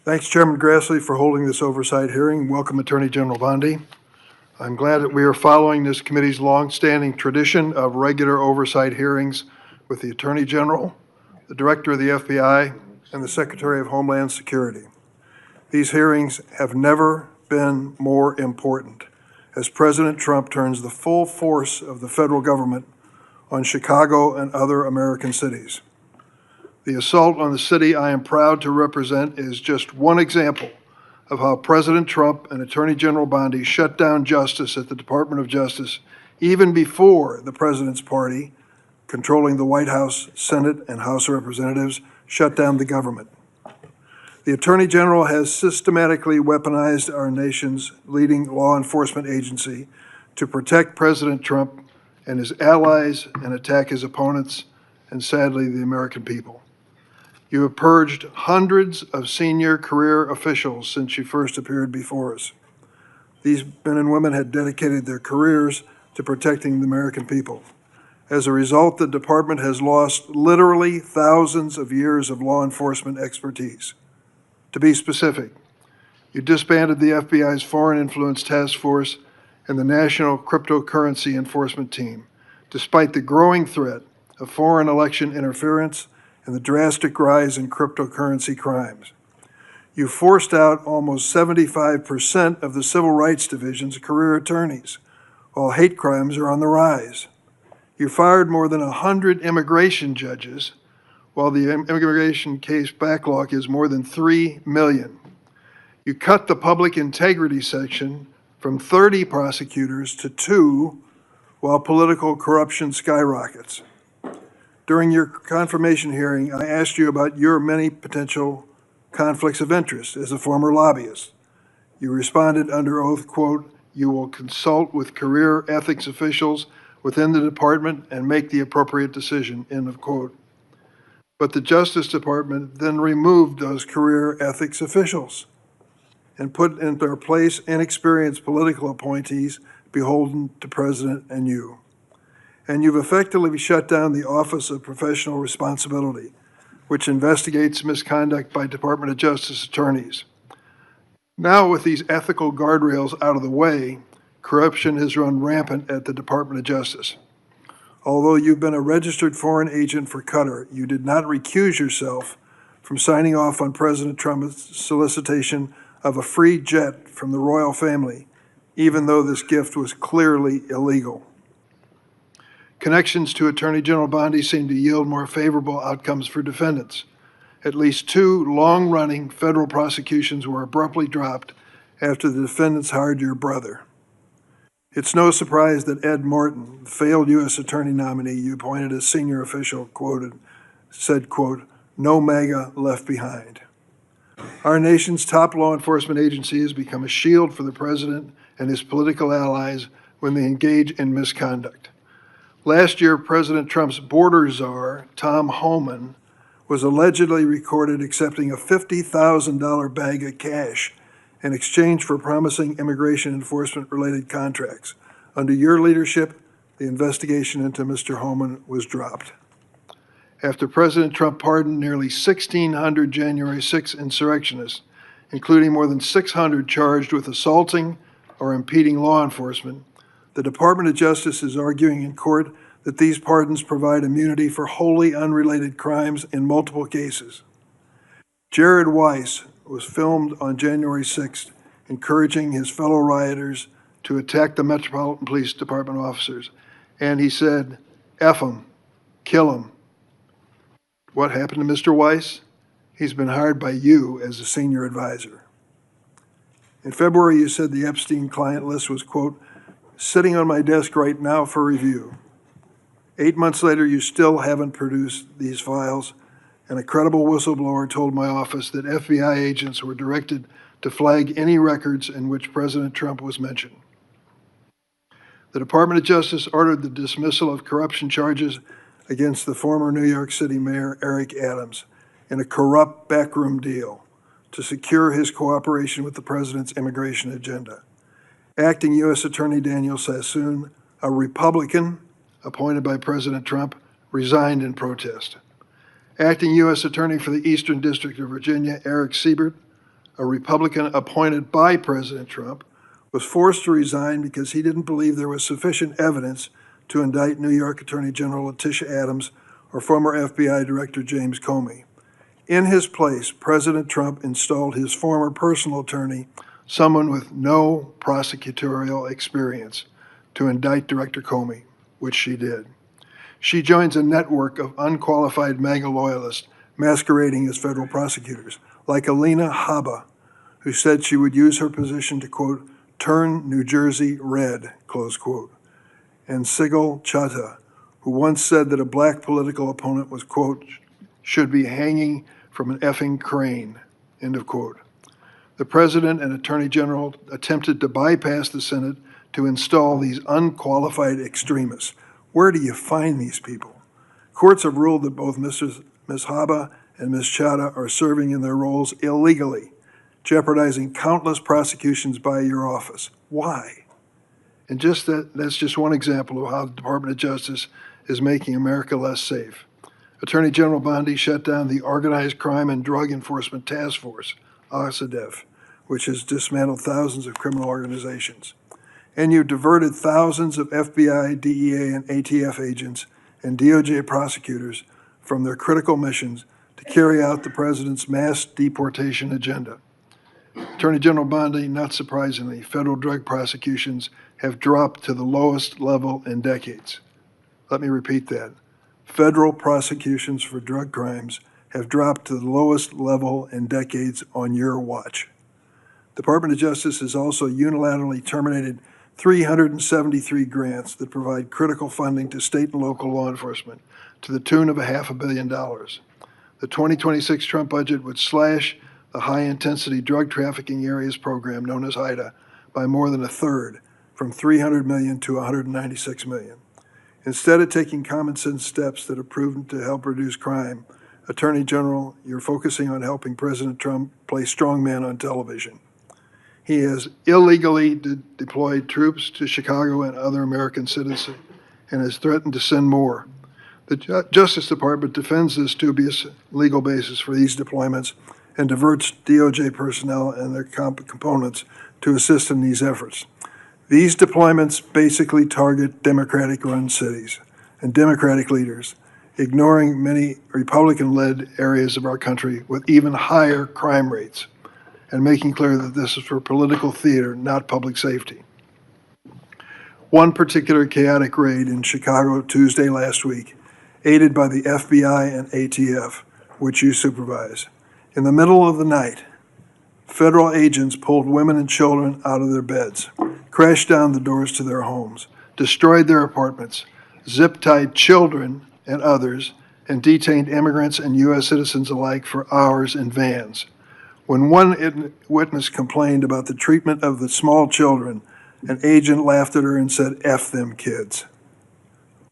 Thanks, Chairman Grassley, for holding this oversight hearing. Welcome, Attorney General Bondi. I'm glad that we are following this committee's longstanding tradition of regular oversight hearings with the Attorney General, the Director of the FBI, and the Secretary of Homeland Security. These hearings have never been more important as President Trump turns the full force of the federal government on Chicago and other American cities. The assault on the city I am proud to represent is just one example of how President Trump and Attorney General Bondi shut down justice at the Department of Justice even before the President's party, controlling the White House, Senate, and House of Representatives, shut down the government. The Attorney General has systematically weaponized our nation's leading law enforcement agency to protect President Trump and his allies and attack his opponents and, sadly, the American people. You have purged hundreds of senior career officials since you first appeared before us. These men and women had dedicated their careers to protecting the American people. As a result, the department has lost literally thousands of years of law enforcement expertise. To be specific, you disbanded the FBI's Foreign Influence Task Force and the National Cryptocurrency Enforcement Team, despite the growing threat of foreign election interference and the drastic rise in cryptocurrency crimes. You forced out almost 75% of the Civil Rights Division's career attorneys, while hate crimes are on the rise. You fired more than 100 immigration judges, while the immigration case backlog is more than 3 million. You cut the public integrity section from 30 prosecutors to 2, while political corruption skyrockets. During your confirmation hearing, I asked you about your many potential conflicts of interest as a former lobbyist. You responded under oath, quote, "You will consult with career ethics officials within the department and make the appropriate decision," end of quote. But the Justice Department then removed those career ethics officials and put in their place inexperienced political appointees beholden to President and you. And you've effectively shut down the Office of Professional Responsibility, which investigates misconduct by Department of Justice attorneys. Now, with these ethical guardrails out of the way, corruption has run rampant at the Department of Justice. Although you've been a registered foreign agent for Qatar, you did not recuse yourself from signing off on President Trump's solicitation of a free jet from the royal family, even though this gift was clearly illegal. Connections to Attorney General Bondi seem to yield more favorable outcomes for defendants. At least 2 long-running federal prosecutions were abruptly dropped after the defendants hired your brother. It's no surprise that Ed Martin, the failed U.S. attorney nominee you appointed as senior official, said, quote, "No MAGA left behind." Our nation's top law enforcement agency has become a shield for the president and his political allies when they engage in misconduct. Last year, President Trump's border czar, Tom Homan, was allegedly recorded accepting a $50,000 bag of cash in exchange for promising immigration enforcement-related contracts. Under your leadership, the investigation into Mr. Homan was dropped. After President Trump pardoned nearly 1,600 January 6 insurrectionists, including more than 600 charged with assaulting or impeding law enforcement, the Department of Justice is arguing in court that these pardons provide immunity for wholly unrelated crimes in multiple cases. Jared Weiss was filmed on January 6th, encouraging his fellow rioters to attack the Metropolitan Police Department officers. And he said, "F them, kill them." What happened to Mr. Weiss? He's been hired by you as a senior advisor. In February, you said the Epstein client list was, quote, "sitting on my desk right now for review." 8 months later, you still haven't produced these files, and a credible whistleblower told my office that FBI agents were directed to flag any records in which President Trump was mentioned. The Department of Justice ordered the dismissal of corruption charges against the former New York City Mayor Eric Adams in a corrupt backroom deal to secure his cooperation with the president's immigration agenda. Acting U.S. Attorney Daniel Sassoon, a Republican appointed by President Trump, resigned in protest. Acting U.S. Attorney for the Eastern District of Virginia, Eric Siebert, a Republican appointed by President Trump, was forced to resign because he didn't believe there was sufficient evidence to indict New York Attorney General Letitia Adams or former FBI Director James Comey. In his place, President Trump installed his former personal attorney, someone with no prosecutorial experience, to indict Director Comey, which she did. She joins a network of unqualified MAGA loyalists masquerading as federal prosecutors, like Alina Habba, who said she would use her position to, quote, turn New Jersey red, close quote, and Sigil Chattah, who once said that a black political opponent was, quote, should be hanging from an effing crane, end of quote. The President and Attorney General attempted to bypass the Senate to install these unqualified extremists. Where do you find these people? Courts have ruled that both Ms. Habba and Ms. Chattah are serving in their roles illegally, jeopardizing countless prosecutions by your office. Why? And that's just one example of how the Department of Justice is making America less safe. Attorney General Bondi shut down the Organized Crime and Drug Enforcement Task Force, OSADEF, which has dismantled thousands of criminal organizations. And you diverted thousands of FBI, DEA, and ATF agents and DOJ prosecutors from their critical missions to carry out the president's mass deportation agenda. Attorney General Bondi, not surprisingly, federal drug prosecutions have dropped to the lowest level in decades. Let me repeat that. Federal prosecutions for drug crimes have dropped to the lowest level in decades on your watch. The Department of Justice has also unilaterally terminated 373 grants that provide critical funding to state and local law enforcement to the tune of $500 million. The 2026 Trump budget would slash the high-intensity drug trafficking areas program known as HIDA by more than a third, from $300 million to $196 million. Instead of taking common sense steps that have proven to help reduce crime, Attorney General, you're focusing on helping President Trump play strongman on television. He has illegally deployed troops to Chicago and other American citizens and has threatened to send more. The Justice Department defends this dubious legal basis for these deployments and diverts DOJ personnel and their components to assist in these efforts. These deployments basically target Democratic-run cities and Democratic leaders, ignoring many Republican-led areas of our country with even higher crime rates, and making clear that this is for political theater, not public safety. One particular chaotic raid in Chicago Tuesday last week, aided by the FBI and ATF, which you supervise. In the middle of the night, federal agents pulled women and children out of their beds, crashed down the doors to their homes, destroyed their apartments, zip-tied children and others, and detained immigrants and U.S. citizens alike for hours in vans. When one witness complained about the treatment of the small children, an agent laughed at her and said, "F them kids."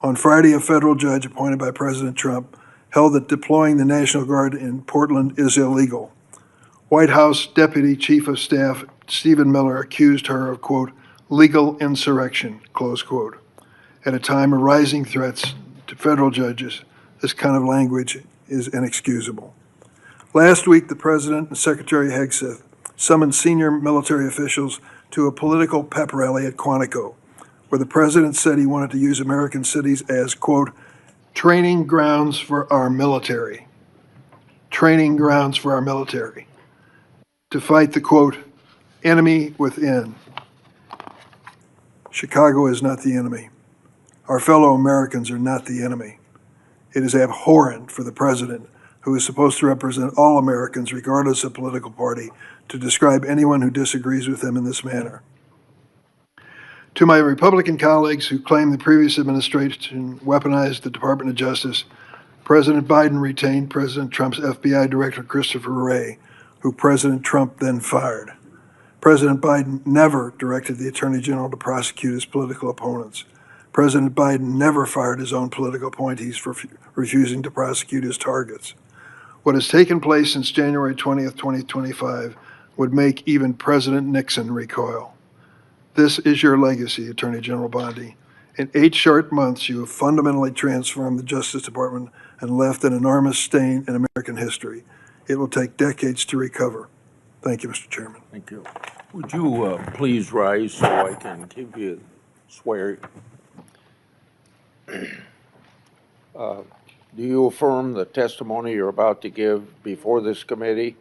On Friday, a federal judge appointed by President Trump held that deploying the National Guard in Portland is illegal. White House Deputy Chief of Staff Stephen Miller accused her of, quote, legal insurrection, close quote. At a time of rising threats to federal judges, this kind of language is inexcusable. Last week, the President and Secretary Hegseth summoned senior military officials to a political pep rally at Quantico, where the President said he wanted to use American cities as, quote, training grounds for our military. Training grounds for our military. To fight the, quote, enemy within. Chicago is not the enemy. Our fellow Americans are not the enemy. It is abhorrent for the President, who is supposed to represent all Americans regardless of political party, to describe anyone who disagrees with him in this manner. To my Republican colleagues who claim the previous administration weaponized the Department of Justice, President Biden retained President Trump's FBI Director Christopher Wray, who President Trump then fired. President Biden never directed the Attorney General to prosecute his political opponents. President Biden never fired his own political appointees for refusing to prosecute his targets. What has taken place since January 20th, 2025 would make even President Nixon recoil. This is your legacy, Attorney General Bondi. In 8 short months, you have fundamentally transformed the Justice Department and left an enormous stain in American history. It will take decades to recover. Thank you, Mr. Chairman. Thank you. Would you please rise so I can give you swear? Do you affirm the testimony you're about to give before this committee